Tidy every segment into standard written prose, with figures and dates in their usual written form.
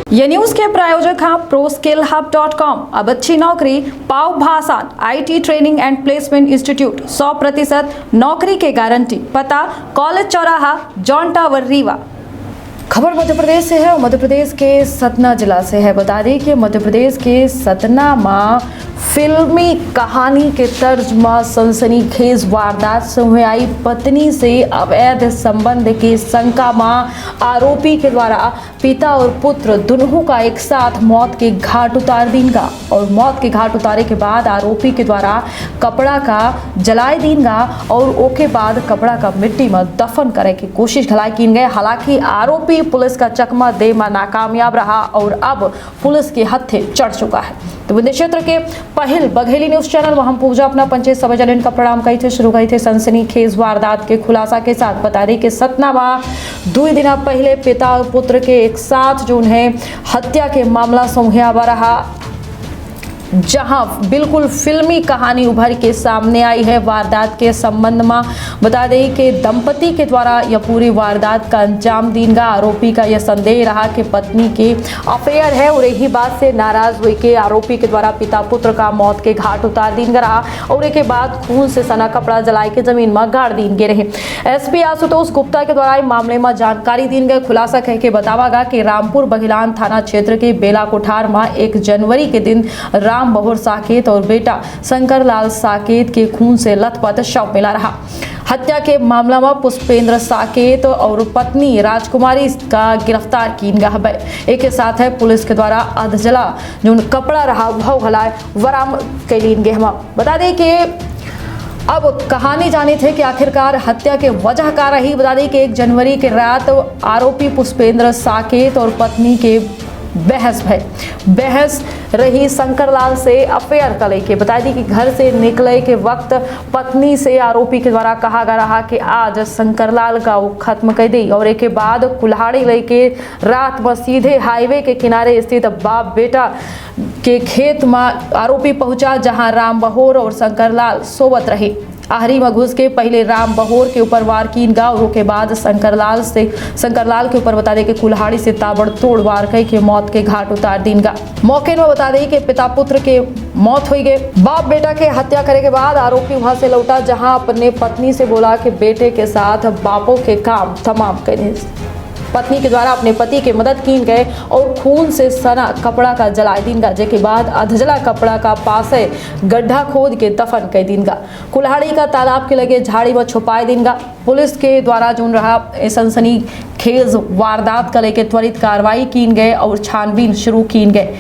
ये न्यूज के प्रायोजक हैं ProSkillHub.com। अब अच्छी नौकरी पाओ भाषण IT training and placement institute 100% नौकरी के गारंटी। पता कॉलेज चौराहा जॉन टावर रीवा। खबर मध्य प्रदेश से है और मध्य प्रदेश के सतना जिला से है। बता दें कि मध्य प्रदेश के सतना में फिल्मी कहानी के तर्ज में सनसनीखेज वारदात से आई पत्नी से अवैध संबंध की शंका में आरोपी के द्वारा पिता और पुत्र दोनों का एक साथ मौत के घाट उतार दीनगा और मौत के घाट उतारे के बाद आरोपी के द्वारा कपड़ा का जलाए दीनगा और ओके बाद कपड़ा का मिट्टी में दफन करे की कोशिश घलाई की गए। हालांकि आरोपी पुलिस का चकमा दे में नाकामयाब रहा और अब पुलिस के हत्थे चढ़ चुका है। तो विंध्य क्षेत्र के पहल बघेली न्यूज चैनल में हम पूजा अपना पंचायत सभा जलन का प्रणाम कही थे शुरू कही थे सनसनीखेज वारदात के खुलासा के साथ। बता दें कि सतना में 2 दिन पहले पिता और पुत्र के एक साथ जो है हत्या के मामला समूह रहा, जहां बिल्कुल फिल्मी कहानी उभर के सामने आई है वारदात के संबंध में। बता दें कि दंपति के द्वारा यह पूरी वारदात का अंजाम दीनगा। आरोपी का यह संदेह रहा कि पत्नी के अफेयर है और यही बात से नाराज हुई के आरोपी के द्वारा पिता पुत्र का मौत के घाट उतार दीनगा रहा और एक बाद खून से सना कपड़ा जलाए के जमीन में गाड़ दीनगे रहे। SP आशुतोष गुप्ता के द्वारा मामले में जानकारी दीन गए। खुलासा कह के बतावागा कि रामपुर बघिलान थाना क्षेत्र के बेला कोठार में 1 जनवरी के दिन राम बहोर साकेत और बेटा शंकर लाल साकेत के खून से लथपथ शव मिला रहा। हत्या के मामला में पुष्पेंद्र साकेत और पत्नी राजकुमारी का गिरफ्तार किन गया है। एक के साथ है पुलिस के द्वारा अधजला जो कपड़ा रहा वह हलाए बरामद कैलीन गए। बता दें कि अब कहानी जानी थे कि आखिरकार हत्या के वजह का रही। बता दें कि 1 जनवरी की रात आरोपी पुष्पेंद्र साकेत और पत्नी के बहस रही शंकरलाल से अफेयर का लेके। बता दी कि घर से निकले के वक्त पत्नी से आरोपी के द्वारा कहा गया रहा कि आज शंकरलाल का वो खत्म कर दी और एक के बाद कुल्हाड़ी लेके रात में सीधे हाईवे के किनारे स्थित बाप बेटा के खेत में आरोपी पहुंचा, जहां राम बहोर और शंकरलाल सोवत रहे। आहरी में घुस के पहले राम बहोर के ऊपर वार कीनगा और के बाद शंकरलाल के ऊपर बता दें कि कुल्हाड़ी से ताबड़तोड़ वार कई के मौत के घाट उतार दीनगा। मौके में बता दें कि पिता पुत्र के मौत हुई गए। बाप बेटा के हत्या करे के बाद आरोपी वहां से लौटा, जहां अपने पत्नी से बोला कि बेटे के साथ बापों के काम तमाम करने। पत्नी के द्वारा अपने पति के मदद कीन गए और खून से सना कपड़ा का जलाए दीनगा, जेके बाद अधजला कपड़ा का पासे गड्ढा खोद के दफन कर दीनगा। कुल्हाड़ी का तालाब के लगे झाड़ी में छुपाए दीनगा। पुलिस के द्वारा जो रहा सनसनी खेज वारदात का लेके त्वरित कार्रवाई कीन गए और छानबीन शुरू कीन गए।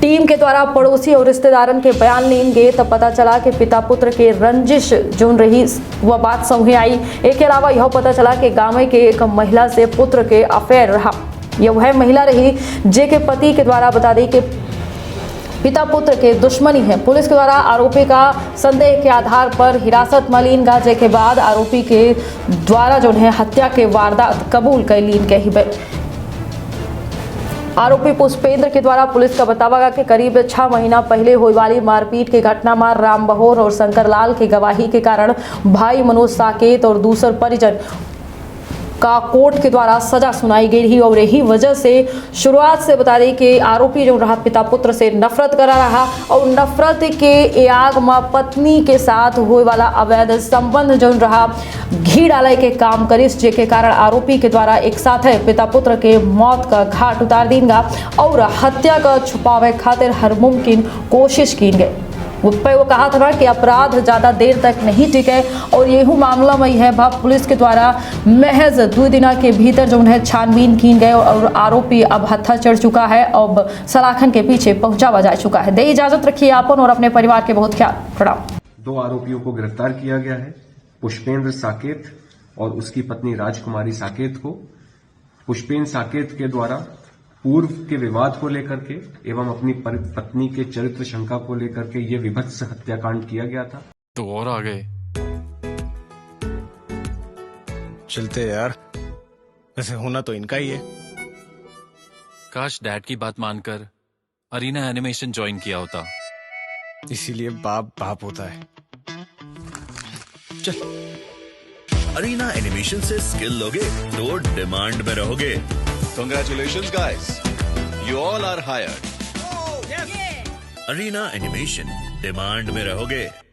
टीम के द्वारा पड़ोसी और रिश्तेदारन के बयान लीन गए तब पता चला कि पिता पुत्र के रंजिश जो रही वह बात समझ आई। एक के अलावा यह पता चला कि गांव के एक महिला से पुत्र के अफेयर रहा। यह वह महिला रही जे के पति के द्वारा बता दी कि पिता पुत्र के दुश्मनी है। पुलिस के द्वारा आरोपी का संदेह के आधार पर हिरासत में लीन गा, जेके बाद आरोपी के द्वारा जो है हत्या के वारदात कबूल कर लीन गई। आरोपी पुष्पेंद्र के द्वारा पुलिस का बतावा कि करीब 6 महीना पहले हुई वाली मारपीट की घटना में राम बहोर और शंकरलाल की गवाही के कारण भाई मनोज साकेत और दूसर परिजन का कोर्ट के द्वारा सजा सुनाई गई रही और यही वजह से शुरुआत से बता दें कि आरोपी जो रहा पिता पुत्र से नफरत करा रहा और नफरत के आग में पत्नी के साथ हुए वाला अवैध संबंध जो रहा घी डाले के काम करिस, जेके कारण आरोपी के द्वारा एक साथ है पिता पुत्र के मौत का घाट उतार दीनगा और हत्या का छुपावे खातिर हर मुमकिन कोशिश की गई। उस पर वो कहा था कि अपराध ज़्यादा देर तक नहीं टिके और यही मामला में है पुलिस के द्वारा महज 2 दिन के भीतर जो है छानबीन की गए और आरोपी अब हत्था चढ़ चुका है, अब सलाखन के पीछे पहुंचावा जा चुका है। दे इजाजत रखिए आपन और अपने परिवार के बहुत ख्याल। प्रणाम। 2 आरोपियों को गिरफ्तार किया गया है, पुष्पेंद्र साकेत और उसकी पत्नी राजकुमारी साकेत को। पुष्पेंद्र साकेत के द्वारा पूर्व के विवाद को लेकर के एवं अपनी पत्नी के चरित्र शंका को लेकर के ये विभत्स हत्याकांड किया गया था। तो और आ गए चलते यार, वैसे होना तो इनका ही है। काश डैड की बात मानकर अरीना एनिमेशन ज्वाइन किया होता। इसीलिए बाप बाप होता है। चल, अरीना एनिमेशन से स्किल लोगे तो डिमांड में रहोगे। Congratulations, guys. You all are hired. Arena animation demand में रहोगे।